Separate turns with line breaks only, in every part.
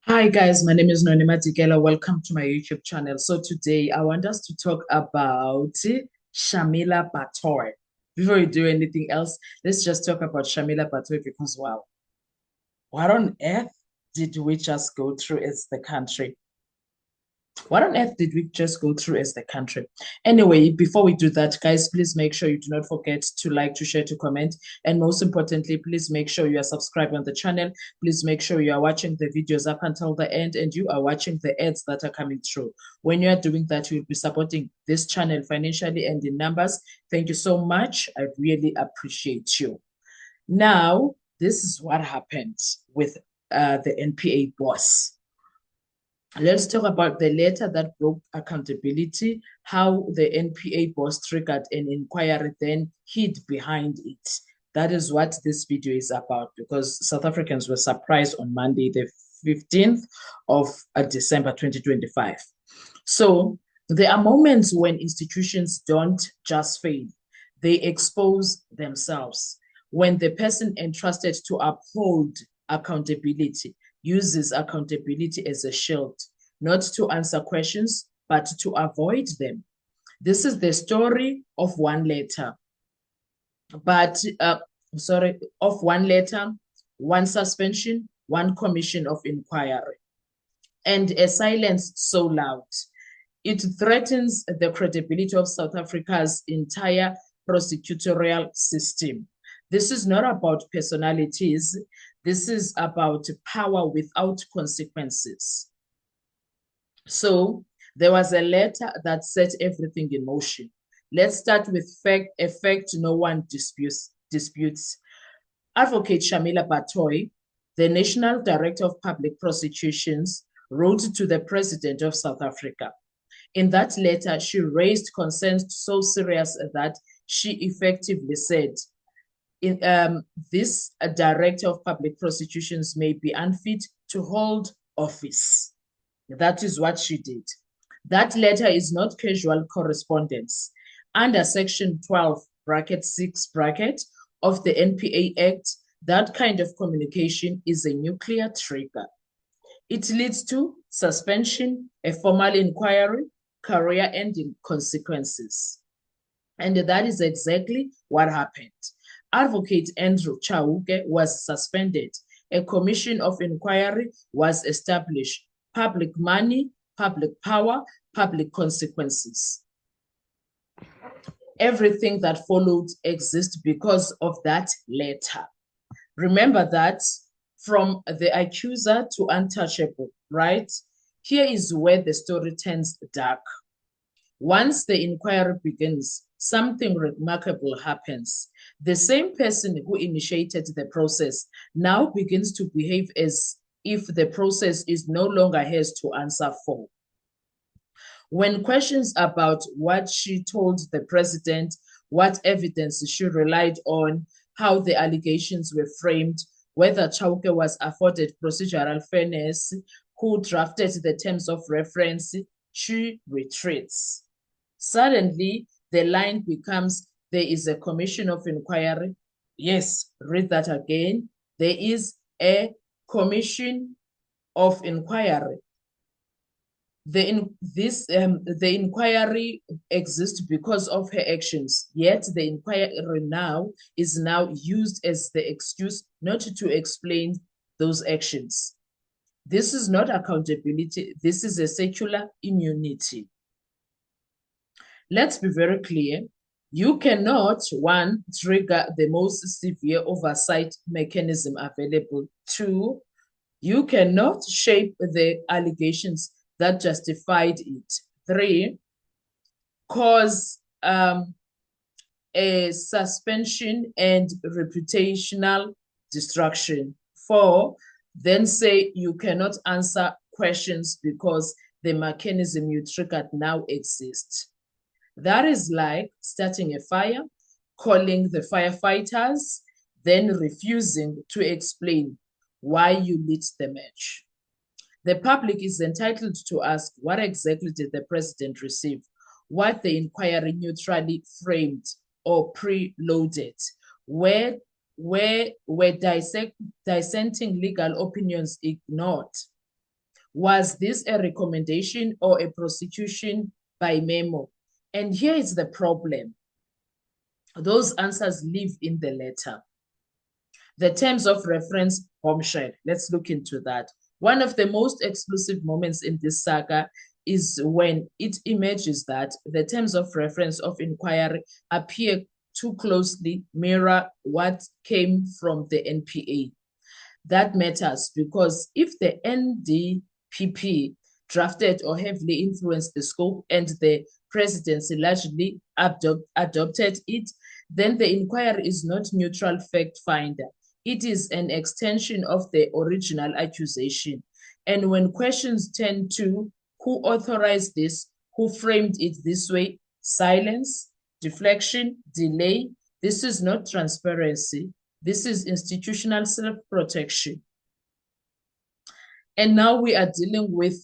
Hi guys, my name is Nonima Tigela. Welcome to my YouTube channel. So today I want us to talk about Shamila Batoy. Before we do anything else, let's just talk about Shamila Batoy because wow, what on earth did we just go through as the country? What on earth did we just go through as the country? Anyway, before we do that, guys, please make sure you do not forget to like, to share, to comment. And most importantly, please make sure you are subscribed on the channel. Please make sure you are watching the videos up until the end and you are watching the ads that are coming through. When you are doing that, you will be supporting this channel financially and in numbers. Thank you so much. I really appreciate you. Now, this is what happened with the NPA boss. Let's talk about the letter that broke accountability, how the NPA boss triggered an inquiry, then hid behind it. That is what this video is about because South Africans were surprised on Monday, the 15th of December 2025. So there are moments when institutions don't just fail, they expose themselves. When the person entrusted to uphold accountability uses accountability as a shield, not to answer questions, but to avoid them. This is the story of one letter, but of one letter, one suspension, one commission of inquiry, and a silence so loud. It threatens the credibility of South Africa's entire prosecutorial system. This is not about personalities. This is about power without consequences. So there was a letter that set everything in motion. Let's start with effect no one disputes. Advocate Shamila Batoy, the National Director of Public Prosecutions, wrote to the President of South Africa. In that letter, she raised concerns so serious that she effectively said, this Director of Public Prosecutions may be unfit to hold office. That is what she did. That letter is not casual correspondence. Under Section 12, bracket 6, bracket of the NPA Act, that kind of communication is a nuclear trigger. It leads to suspension, a formal inquiry, career-ending consequences. And that is exactly what happened. Advocate Andrew Chauke was suspended. A commission of inquiry was established. Public money, public power, public consequences. Everything that followed exists because of that letter. Remember that from the accuser to untouchable, right? Here is where the story turns dark. Once the inquiry begins, something remarkable happens. The same person who initiated the process now begins to behave as if the process is no longer hers to answer for. When questions about what she told the president, what evidence she relied on, how the allegations were framed, whether Chauke was afforded procedural fairness, who drafted the terms of reference, she retreats. Suddenly, the line becomes, there is a commission of inquiry. Yes, read that again. There is a commission of inquiry. The inquiry exists because of her actions, yet the inquiry now is now used as the excuse not to explain those actions. This is not accountability. This is a secular immunity. Let's be very clear. You cannot, one, trigger the most severe oversight mechanism available. Two, you cannot shape the allegations that justified it. Three, cause a suspension and reputational destruction. Four, then say you cannot answer questions because the mechanism you triggered now exists. That is like starting a fire, calling the firefighters, then refusing to explain why you lit the match. The public is entitled to ask what exactly did the president receive, what the inquiry neutrally framed or preloaded, where were dissenting legal opinions ignored, Was this a recommendation or a prosecution by memo? And here is the problem. Those answers live in the letter. The terms of reference, bombshell. Let's look into that. One of the most explosive moments in this saga is when it emerges that the terms of reference of inquiry appear too closely mirror what came from the NPA. That matters because if the NDPP drafted or heavily influenced the scope and the presidency largely adopted it, then the inquiry is not neutral fact finder. It is an extension of the original accusation. And when questions turn to who authorized this, who framed it this way, silence, deflection, delay, this is not transparency. This is institutional self-protection. And now we are dealing with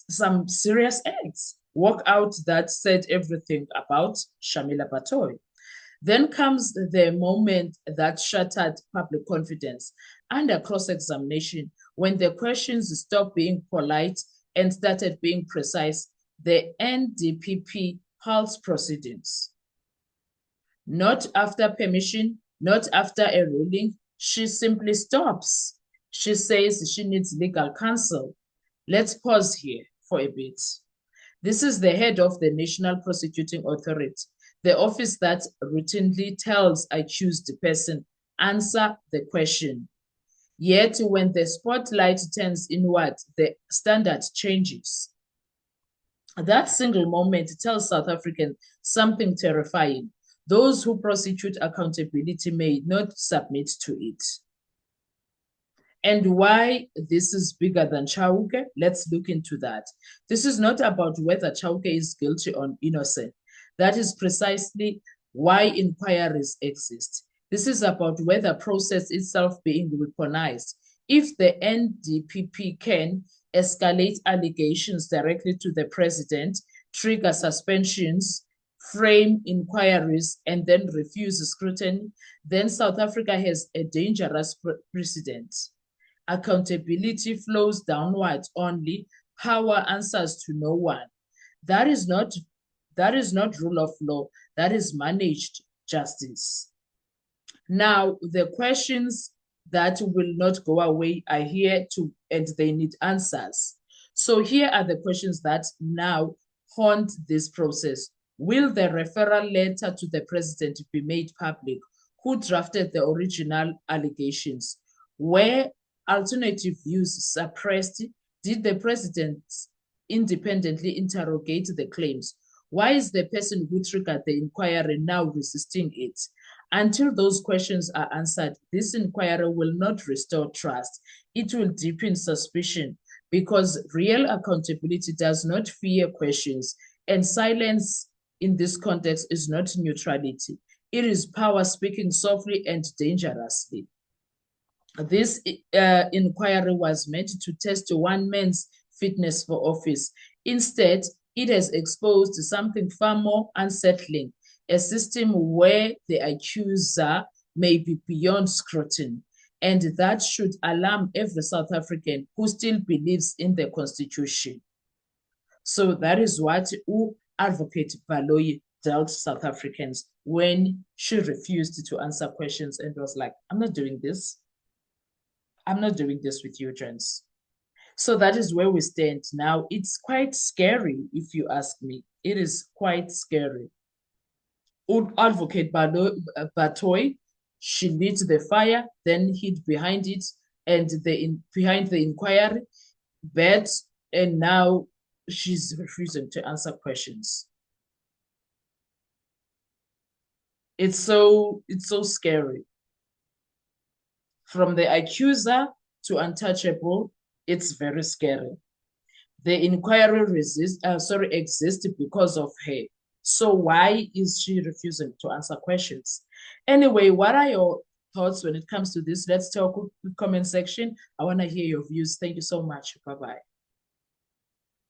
some serious acts. Walkout that said everything about Shamila Batoy. Then comes the moment that shattered public confidence under cross-examination, when the questions stopped being polite and started being precise. The NDPP halts proceedings. Not after permission, not after a ruling, she simply stops. She says she needs legal counsel. Let's pause here for a bit. This is the head of the National Prosecuting Authority, the office that routinely tells accused person, answer the question. Yet when the spotlight turns inward, the standard changes. That single moment tells South Africans something terrifying. Those who prosecute accountability may not submit to it. And why this is bigger than Chauke, let's look into that. This is not about whether Chauke is guilty or innocent. That is precisely why inquiries exist. This is about whether process itself being weaponized. If the NDPP can escalate allegations directly to the president, trigger suspensions, frame inquiries, and then refuse scrutiny, then South Africa has a dangerous precedent. Accountability flows downwards only. Power answers to no one. That is not rule of law. That is managed justice. Now, the questions that will not go away are here too, and they need answers. So here are the questions that now haunt this process. Will the referral letter to the president be made public? Who drafted the original allegations? Were alternative views suppressed? Did the president independently interrogate the claims? Why is the person who triggered the inquiry now resisting it? Until those questions are answered, this inquiry will not restore trust. It will deepen suspicion because real accountability does not fear questions, and silence in this context is not neutrality. It is power speaking softly and dangerously. This inquiry was meant to test one man's fitness for office. Instead, it has exposed something far more unsettling, a system where the accuser may be beyond scrutiny. And that should alarm every South African who still believes in the Constitution. So that is what Advocate Baloyi dealt South Africans when she refused to answer questions and was like, I'm not doing this. I'm not doing this with you, gents. So that is where we stand now. It's quite scary, if you ask me. It is quite scary. Advocate Batoy, she lit the fire, then hid behind it, and behind the inquiry, and now she's refusing to answer questions. It's so scary. From the accuser to untouchable, it's very scary. The inquiry exists because of her. So why is she refusing to answer questions? Anyway, what are your thoughts when it comes to this? Let's talk in the comment section. I want to hear your views. Thank you so much. Bye-bye.